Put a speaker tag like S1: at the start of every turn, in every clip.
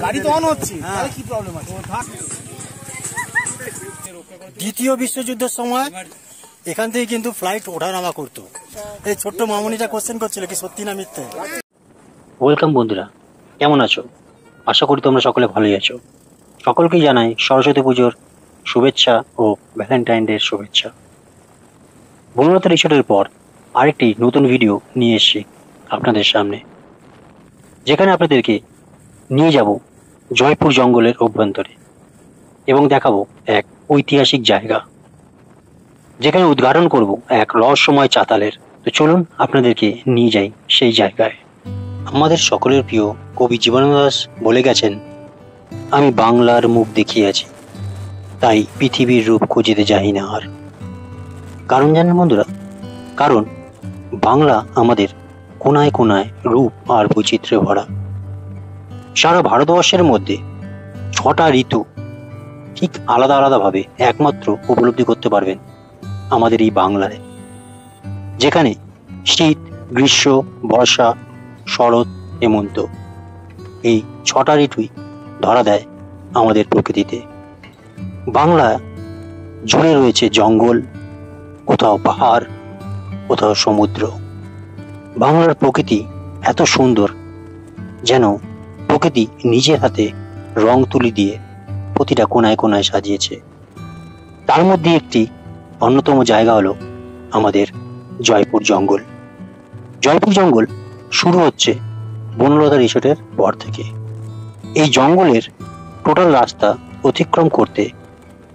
S1: গাড়ি তো অন হচ্ছে, তাহলে কি প্রবলেম আছে?
S2: দ্বিতীয় বিশ্বযুদ্ধের সময় এখান থেকে কিন্তু ফ্লাইট ওঠানামা করতো। এই ছোট্ট মামুনিটা কোশ্চেন করছিল কি সত্যি না মিথ্যে।
S3: ওয়েলকাম বন্ধুরা, কেমন আছো? আশা করি তোমরা সকলে ভালোই আছো। সকলকেই জানাই সরস্বতী পুজোর শুভেচ্ছা ও ভ্যালেন্টাইন ডের শুভেচ্ছা। বনলতা রিসোর্টের পর আরেকটি নতুন ভিডিও নিয়ে এসেছি আপনাদের সামনে, যেখানে আপনাদেরকে নিয়ে যাব জয়পুর জঙ্গলের অভ্যন্তরে এবং দেখাবো এক ঐতিহাসিক জায়গা, যেখানে উদ্ঘাটন করব এক রহস্যময় চাতালের। তো চলুন আপনাদেরকে নিয়ে যাই সেই জায়গায়। আমাদের সকলের প্রিয় কবি জীবনানন্দ দাশ বলে গেছেন, আমি বাংলার মুখ দেখিয়াছি, তাই পৃথিবীর রূপ খুঁজিতে যাই না আর। কারণ জানেন বন্ধুরা, কারণ বাংলা আমাদের কোনায় কোনায় রূপ আর বৈচিত্র্যে ভরা। সারা ভারতবর্ষের মধ্যে 6টা ঋতু ঠিক আলাদা আলাদাভাবে একমাত্র উপলব্ধি করতে পারবেন আমাদের এই বাংলায়, যেখানে শীত, গ্রীষ্ম, বর্ষা, শরৎ, হেমন্ত, এই 6টা ঋতুই ধরা দেয় আমাদের প্রকৃতিতে। বাংলা জুড়ে রয়েছে জঙ্গল, কোথাও পাহাড়, কোথাও সমুদ্র। বাংলার প্রকৃতি এত সুন্দর, যেন প্রকৃতি নিজের হাতে রং তুলি দিয়ে প্রতিটা কোনায় কোনায় সাজিয়েছে। তার মধ্যে একটি অন্যতম জায়গা হলো আমাদের জয়পুর জঙ্গল। জয়পুর জঙ্গল শুরু হচ্ছে বনলতা রিসোর্টের পর থেকে। এই জঙ্গলের টোটাল রাস্তা অতিক্রম করতে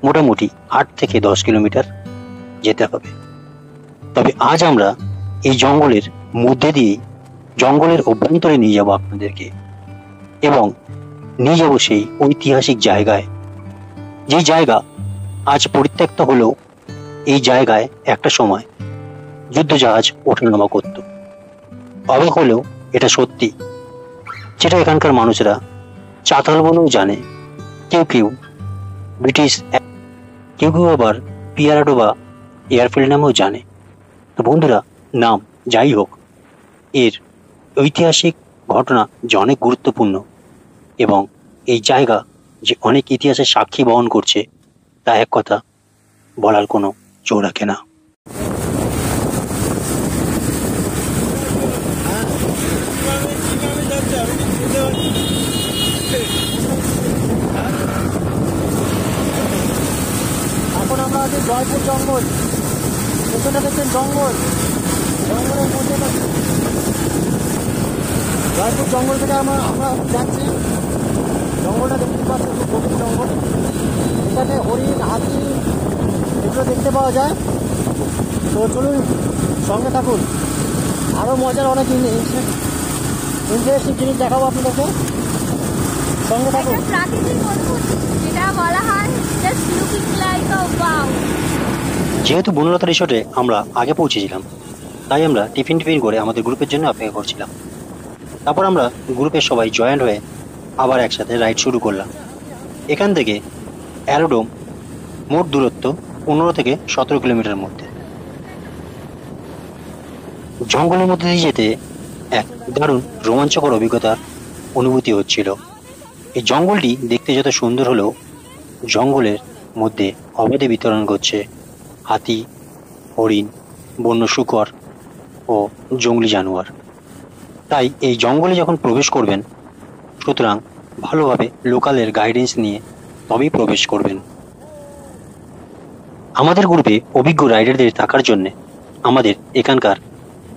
S3: মোটামুটি 8 থেকে 10 কিলোমিটার যেতে হবে। তবে আজ আমরা এই জঙ্গলের মধ্যে দিয়ে জঙ্গলের অভ্যন্তরে নিয়ে যাব আপনাদেরকে, এবং নিয়ে যাব সেই ঐতিহাসিক জায়গায়, যে জায়গা আজ পরিত্যক্ত হলেও এই জায়গায় একটা সময় যুদ্ধজাহাজ ওঠানামা করত। অবাক হলেও এটা সত্যি, যেটা এখানকার মানুষরা চাতাল বলেও জানে। কেউ কেউ ব্রিটিশ, কেউ কেউ আবার পিয়ারাডোবা এয়ারফিল্ড নামেও জানে। তো বন্ধুরা, নাম যাই হোক, এর ঐতিহাসিক ঘটনা যে অনেক গুরুত্বপূর্ণ, এবং এই জায়গা যে অনেক ইতিহাসের সাক্ষী বহন করছে, তা এক কথা বলার কোনো জো রাখে না।
S2: এখন আমরা আছি জয়পুর জঙ্গল। পেছনে দেখছেন জঙ্গল, জঙ্গলের মধ্যে জয়পুর জঙ্গল থেকে আমরা যাচ্ছি। জঙ্গলটা দেখতে পাচ্ছি, খুব গভীর জঙ্গল। এখানে হরিণ, হাতি এগুলো দেখতে পাওয়া যায়। তো চলুন সঙ্গে থাকুন, আরও মজার অনেক ইন্টারেস্টিং জিনিস দেখাবো আপনাদেরকে। সঙ্গে থাকুন।
S3: যেহেতু বনলতা রিসোর্টে আমরা আগে পৌঁছেছিলাম, তাই আমরা টিফিন করে আমাদের গ্রুপের জন্য অপেক্ষা করছিলাম। তারপর আমরা গ্রুপের সবাই জয়েন্ট হয়ে আবার একসাথে রাইড শুরু করলাম। এখান থেকে অ্যারোড্রোম মোট দূরত্ব 15 থেকে 17 কিলোমিটার মধ্যে। জঙ্গলের মধ্যে দিয়ে যেতে এক দারুণ রোমাঞ্চকর অভিজ্ঞতার অনুভূতি হচ্ছিল। এই জঙ্গলটি দেখতে যত সুন্দর হলেও জঙ্গলের মধ্যে অবাধে বিতরণ করছে হাতি, হরিণ, বন্য শূকর ও জঙ্গলি জানোয়ার। তাই এই জঙ্গলে যখন প্রবেশ করবেন, সুতরাং ভালোভাবে লোকালের গাইডেন্স নিয়ে তবেই প্রবেশ করবেন। আমাদের গ্রুপে অভিজ্ঞ রাইডারদের থাকার জন্য আমাদের এখানকার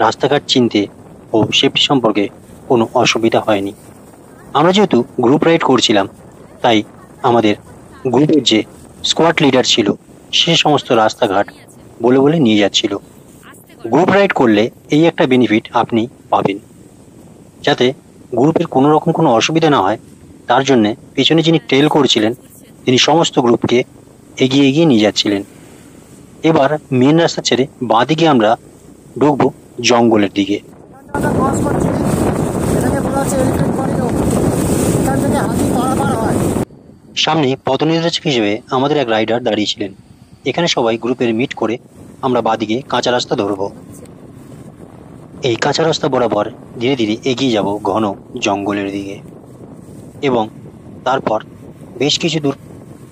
S3: রাস্তাঘাট চিনতে ও সেফটি সম্পর্কে কোনো অসুবিধা হয়নি। আমরা যেহেতু গ্রুপ রাইড করছিলাম, তাই আমাদের গ্রুপের যে স্কোয়াড লিডার ছিল, সে সমস্ত রাস্তাঘাট বলে বলে নিয়ে যাচ্ছিল। গ্রুপ রাইড করলে এই একটা বেনিফিট আপনি পাবেন, যাতে গ্রুপের কোনো রকম কোনো অসুবিধা না হয়। তার জন্যে পিছনে যিনি ট্রেল করছিলেন, তিনি সমস্ত গ্রুপকে এগিয়ে এগিয়ে নিয়ে যাচ্ছিলেন। এবার মেন রাস্তা ছেড়ে বাঁদিকে আমরা ঢুকবো জঙ্গলের দিকে। সামনে পথ নির্দেশক হিসেবে আমাদের এক রাইডার দাঁড়িয়েছিলেন। এখানে সবাই গ্রুপের মিট করে আমরা বাঁদিকে কাঁচা রাস্তা ধরবো। এই কাঁচা রাস্তা বরাবর ধীরে ধীরে এগিয়ে যাব ঘন জঙ্গলের দিকে, এবং তারপর বেশ কিছু দূর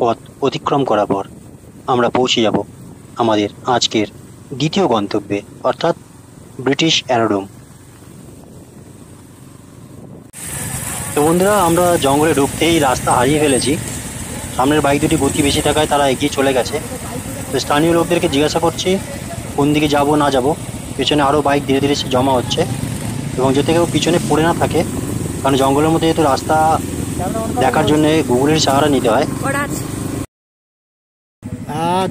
S3: পথ অতিক্রম করার পর আমরা পৌঁছে যাব আমাদের আজকের দ্বিতীয় গন্তব্যে, অর্থাৎ ব্রিটিশ অ্যারোড্রোম। তো বন্ধুরা, আমরা জঙ্গলে ঢুকতেই রাস্তা হারিয়ে ফেলেছি। সামনের বাইক দুটি গতি বেশি থাকায় তারা এগিয়ে চলে গেছে। তো স্থানীয় লোকদেরকে জিজ্ঞাসা করছি কোন দিকে যাব না যাব। পিছনে আরও বাইক ধীরে ধীরে জমা হচ্ছে, এবং যাতে কেউ পিছনে পড়ে না থাকে, কারণ জঙ্গলের মধ্যে যেহেতু রাস্তা দেখার জন্য গুগলের সাহারা নিতে হয়।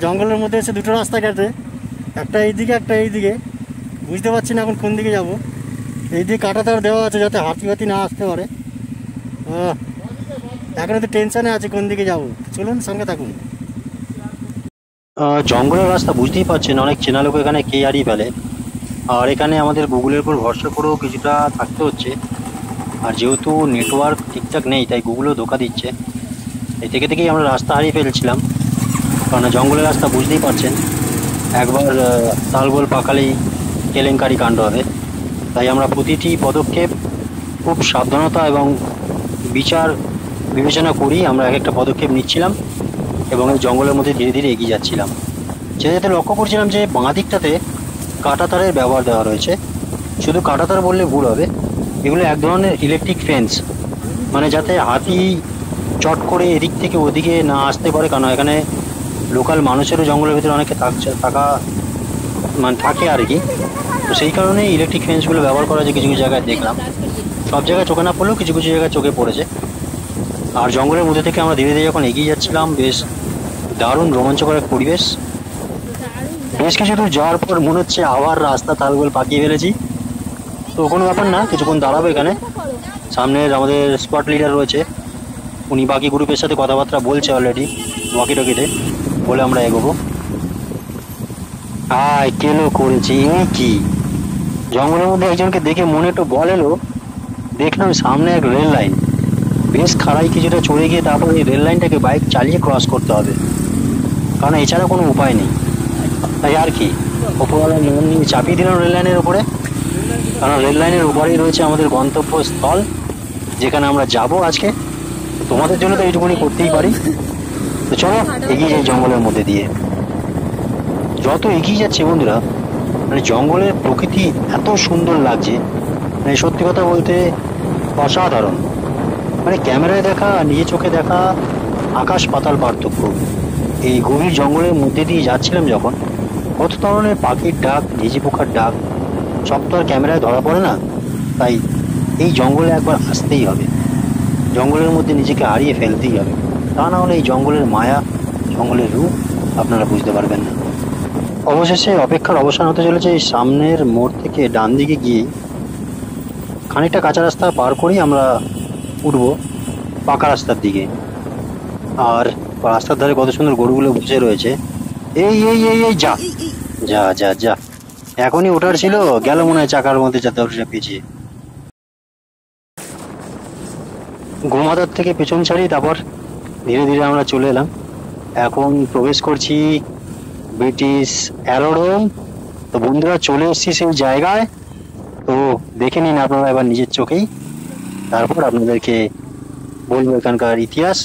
S2: জঙ্গলের মধ্যে এসে দুটো রাস্তা কাটে, একটা এইদিকে একটা এইদিকে। বুঝতে পারছি না এখন কোন দিকে যাব। এইদিকে কাটা তার দেওয়া আছে যাতে হাতি না আসতে পারে। এখন তো টেনশনে আছে কোন দিকে যাব। চলুন সঙ্গে থাকুন।
S3: জঙ্গলের রাস্তা বুঝতেই পারছেন, অনেক চেনা লোক এখানে কে হারিয়ে ফেলে। আর এখানে আমাদের গুগলের উপর ভরসা করেও কিছুটা থাকতে হচ্ছে। আর যেহেতু নেটওয়ার্ক ঠিকঠাক নেই, তাই গুগলও ধোকা দিচ্ছে। এই থেকেই আমরা রাস্তা হারিয়ে ফেলছিলাম, কারণ জঙ্গলের রাস্তা বুঝতেই পারছেন, একবার তালগোল পাকালেই কেলেঙ্কারি কাণ্ড হবে। তাই আমরা প্রতিটি পদক্ষেপ খুব সাবধানতা এবং বিচার বিবেচনা করি আমরা এক একটা পদক্ষেপ নিচ্ছিলাম, এবং এই জঙ্গলের মধ্যে ধীরে ধীরে এগিয়ে যাচ্ছিলাম। যেতে লক্ষ্য করছিলাম যে বাঁ দিকটাতে কাঁটাতারের ব্যবহার দেওয়া রয়েছে। শুধু কাঁটাতার বললে ভুল হবে, এগুলো এক ধরনের ইলেকট্রিক ফেন্স, মানে যাতে হাতি চট করে এদিক থেকে ওদিকে না আসতে পারে। কারণ এখানে লোকাল মানুষেরও জঙ্গলের ভিতরে অনেকে থাকে আর কি। তো সেই কারণে ইলেকট্রিক ফেন্সগুলো ব্যবহার করা যায় কিছু কিছু জায়গায় দেখলাম। সব জায়গায় চোখে না পড়লেও কিছু কিছু জায়গায় চোখে পড়েছে। আর জঙ্গলের মধ্যে থেকে আমরা ধীরে ধীরে যখন এগিয়ে যাচ্ছিলাম, বেশ দারুণ রোমাঞ্চকর এক পরিবেশ। বেশ কিছু দূর যাওয়ার পর মনে হচ্ছে আবার রাস্তা তালগোল পাকিয়ে ফেলেছি। তো কোনো ব্যাপার না, কিছুক্ষণ দাঁড়াবো এখানে। সামনের আমাদের স্পট লিডার রয়েছে, উনি বাকি গ্রুপের সাথে কথাবার্তা বলছে অলরেডি ওয়াকি টকিতে, বলে আমরা এগোবো। কেলো করেছি এই কি, জঙ্গলের মধ্যে একজনকে দেখে মনে একটু বল এলো। দেখলাম সামনে এক রেল লাইন, বেশ খাড়াই কিছুটা চড়ে গিয়ে তারপর এই রেল লাইনটাকে বাইক চালিয়ে ক্রস করতে হবে, কারণ এছাড়া কোনো উপায় নেই। তাই আর কি, ওপরওয়ালা মন নিয়ে চাপিয়ে দিলাম রেল লাইনের উপরে, কারণ রেল লাইনের উপরেই রয়েছে আমাদের গন্তব্যস্থল, যেখানে আমরা যাব আজকে। তোমাদের জন্য তো এইটুকুনি করতেই পারি। তো চলো এগিয়ে যাই জঙ্গলের মধ্যে দিয়ে। যত এগিয়ে যাচ্ছে বন্ধুরা, মানে জঙ্গলের প্রকৃতি এত সুন্দর লাগছে, মানে সত্যি কথা বলতে অসাধারণ। মানে ক্যামেরায় দেখা নিজে চোখে দেখা আকাশ পাতাল পার্থক্য। এই গভীর জঙ্গলের মধ্যে দিয়ে যাচ্ছিলাম যখন, কত ধরনের পাখির ডাক, ঝিঝি পোকার ডাক, সব তো আর ক্যামেরায় ধরা পড়ে না। তাই এই জঙ্গলে একবার আসতেই হবে, জঙ্গলের মধ্যে নিজেকে হারিয়ে ফেলতেই হবে। তা না হলে এই জঙ্গলের মায়া, জঙ্গলের রূপ আপনারা বুঝতে পারবেন না। অবশেষে অপেক্ষার অবসান হতে চলেছে। এই সামনের মোড় থেকে ডান দিকে গিয়ে খানিকটা কাঁচা রাস্তা পার করেই আমরা উঠবো পাকা রাস্তার দিকে। আর রাস্তার ধারে কত সুন্দর গরুগুলো বসে রয়েছে। এই এই এই এই যা যা যা যা, এখনই ওঠার ছিল, গেল মনে হয় চাকার মধ্যে যাতে পেঁচিয়ে। ঘুমাদার থেকে পেছন ছাড়ি, তারপর ধীরে ধীরে আমরা চলে এলাম। এখন প্রবেশ করছি ব্রিটিশ অ্যারোড্রোম। তো বন্ধুরা চলে এসেছি সেই জায়গায়, তো দেখে নিন আপনারা এবার নিজের চোখেই, তারপর আপনাদেরকে বলবো এখানকার ইতিহাস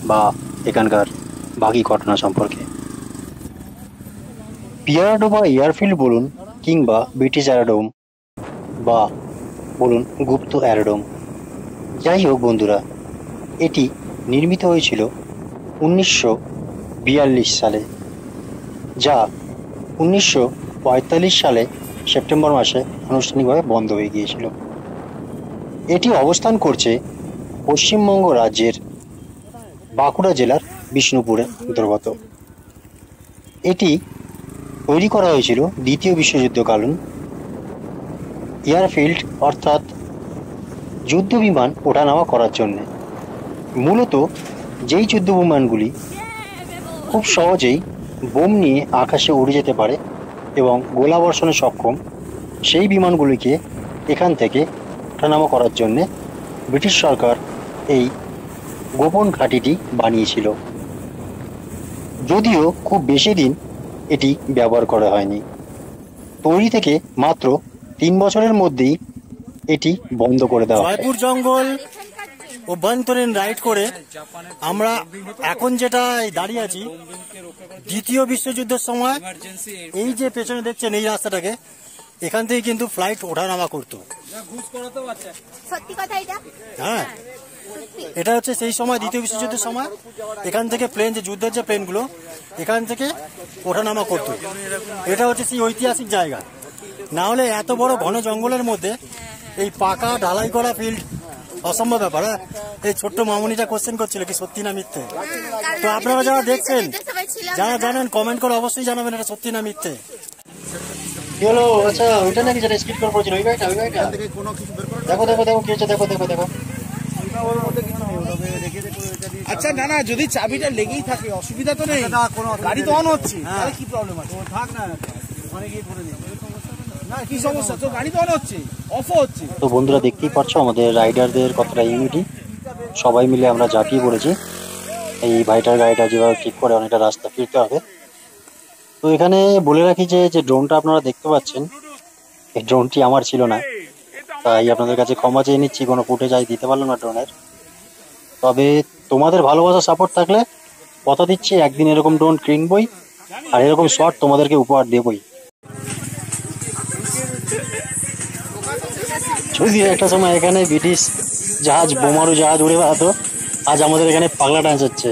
S3: বা এখানকার বাকি ঘটনা সম্পর্কে। পিয়ারডো বা এয়ারফিল্ড বলুন, কিংবা ব্রিটিশ অ্যারোড্রোম বা বলুন গুপ্ত অ্যারোড্রোম, যাই হোক বন্ধুরা, এটি নির্মিত হয়েছিল 1942 সালে, যা 1945 সালে সেপ্টেম্বর মাসে আনুষ্ঠানিকভাবে বন্ধ হয়ে গিয়েছিল। এটি অবস্থান করছে পশ্চিমবঙ্গ রাজ্যের বাঁকুড়া জেলার বিষ্ণুপুরে অন্তর্গত। এটি তৈরি করা হয়েছিল দ্বিতীয় বিশ্বযুদ্ধকালীন এয়ারফিল্ড, অর্থাৎ যুদ্ধ বিমান ওঠানামা করার জন্যে। মূলত যেই যুদ্ধ বিমানগুলি খুব সহজেই বোম নিয়ে আকাশে উড়ে যেতে পারে এবং গোলাবর্ষণে সক্ষম, সেই বিমানগুলিকে এখান থেকে ওঠানামা করার জন্যে ব্রিটিশ সরকার এই গোপন ঘাঁটিটি বানিয়েছিল। যদিও খুব বেশি দিন এটি ব্যবহার করা হয়নি। তৈরি থেকে মাত্র 3 বছরের মধ্যেই এটি বন্ধ করে দেওয়া হয়।
S2: জয়পুর জঙ্গল অভ্যন্তরীণ রাইড করে আমরা এখন যেটা দাঁড়িয়ে আছি, দ্বিতীয় বিশ্বযুদ্ধের সময় এই যে পেছনে দেখছেন এই রাস্তাটাকে, এখান থেকে কিন্তু ফ্লাইট ওঠানামা করতো।
S4: সত্যি কথা এটা?
S2: হ্যাঁ, এটা হচ্ছে সেই সময় দ্বিতীয় বিশ্বযুদ্ধের সময় এখান থেকে প্লেন, যে যুদ্ধের যে প্লেনগুলো এখান থেকে ওঠানামা করতো। এটা হচ্ছে সেই ঐতিহাসিক জায়গা। না হলে এত বড় ঘন জঙ্গলের মধ্যে এই পাকা ঢালাই করা ফিল্ড অসম্ভব ব্যাপার। এই ছোট্ট মামুনিটা কোশ্চেন করছিল কি সত্যি না মিথ্যে। তো আপনারা যারা দেখছেন, যারা জানেন, কমেন্ট করে অবশ্যই জানাবেন এটা সত্যি না মিথ্যে। কি হলো? আচ্ছা, ওইটা নাকি যেটা স্কিট করে পড়ছিল, ওই গাড়িটা? দেখো দেখো দেখো কি হচ্ছে, দেখো দেখো দেখো।
S1: আচ্ছা না না, যদি চাবিটা লেগেই থাকে অসুবিধা তো নেই, গাড়ি তো অন হচ্ছে, তাহলে কি প্রবলেম আছে? থাক না, ওখানে গিয়ে করে নিই। না কি সমস্যা? তো গাড়ি তো অন হচ্ছে, অফ হচ্ছে।
S3: তো বন্ধুরা দেখতেই পাচ্ছ আমাদের রাইডারদের কতটা ইউনিটি, সবাই মিলে আমরা ঝাঁপিয়ে পড়েছি এই ভাইটার গাড়িটা যেভাবে ঠিক করে অনেকটা রাস্তা ফিরতে হবে। তো এখানে বলে রাখি যে ড্রোনটা আপনারা দেখতে পাচ্ছেন, এই ড্রোনটি আমার ছিল না, তাই আপনাদের কাছে ক্ষমা চেয়ে নিচ্ছি, কোনো ফুটেজ দিতে পারলাম না ড্রোনের। তবে তোমাদের ভালোবাসা সাপোর্ট থাকলে কথা দিচ্ছি একদিন এরকম ড্রোন কিনবই আর এরকম শট তোমাদেরকে উপহার দেবই। যদি একটা সময় এখানে ব্রিটিশ জাহাজ, বোমারু জাহাজ উড়ে বেড়াতো, আজ আমাদের এখানে পাগলা ডান্স হচ্ছে।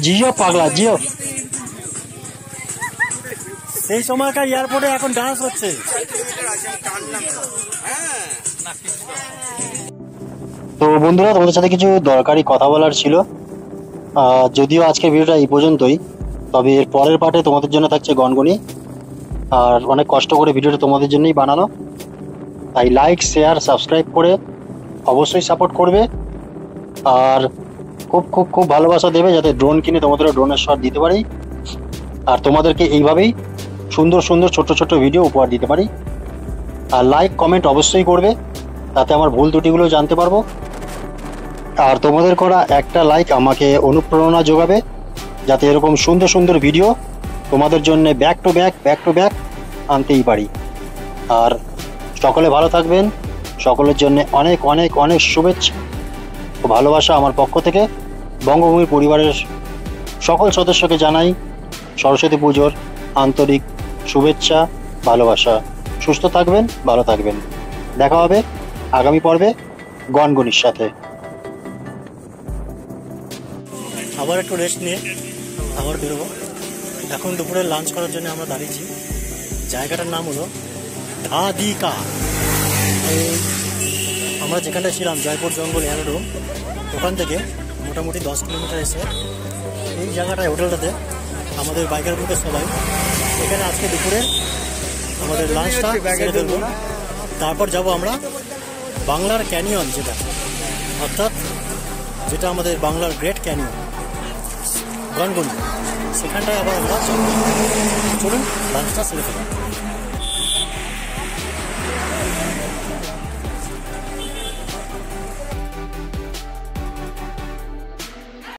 S3: জিও পাগলা জিও।
S2: সেই সময়কার এয়ারপোর্টে এখন ডান্স হচ্ছে।
S3: তো বন্ধুরা তোমাদের সাথে কিছু দরকারি কথা বলার ছিল, যদিও আজকের ভিডিওটা এই পর্যন্তই, তবে এর পরের পার্টে তোমাদের জন্য থাকছে গনগনি। আর অনেক কষ্ট করে ভিডিওটা তোমাদের জন্যই বানানো, তাই লাইক শেয়ার সাবস্ক্রাইব করে অবশ্যই সাপোর্ট করবে। আর খুব খুব খুব ভালোবাসা দেবে যাতে ড্রোন কিনে তোমাদেরও ড্রোনের শট দিতে পারি, আর তোমাদেরকে এইভাবেই সুন্দর সুন্দর ছোট ছোট ভিডিও উপহার দিতে পারি। আর লাইক কমেন্ট অবশ্যই করবে, তাতে আমার ভুল ত্রুটিগুলো জানতে পারবো। আর তোমাদের করা একটা লাইক আমাকে অনুপ্রেরণা যোগাবে, যাতে এরকম সুন্দর সুন্দর ভিডিও তোমাদের জন্য ব্যাক টু ব্যাক আনতেই পারি। আর সকলে ভালো থাকবেন, সকলের জন্য অনেক অনেক অনেক শুভেচ্ছা ও ভালোবাসা আমার পক্ষ থেকে। বঙ্গভূমি পরিবারের সকল সদস্যকে জানাই সরস্বতী পুজোর আন্তরিক শুভেচ্ছা, ভালোবাসা। সুস্থ থাকবেন, ভালো থাকবেন। দেখা হবে আগামী পর্বে গনগনির সাথে।
S2: আবার একটু রেস্ট নিয়ে আবার বেরোবো। এখন দুপুরে লাঞ্চ করার জন্য আমরা দাঁড়িয়েছি। জায়গাটার নাম হলো ধাদিকা। আমরা যেখানটায় ছিলাম জয়পুর জঙ্গল এয়ারোড্রোম, ওখান থেকে মোটামুটি 10 কিলোমিটার এসে এই জায়গাটায় হোটেলটাতে আমাদের বাইকার গ্রুপের সবাই এখানে আজকে দুপুরে আমাদের লাঞ্চটা সেরে ফেলবো। তারপর যাব আমরা বাংলার ক্যানিয়ন, যেটা আমাদের বাংলার গ্রেট ক্যানিয়ন গনগনি, সেখানটায় আবার আমরা চলুন লাঞ্চটা সেরে ফেলবো।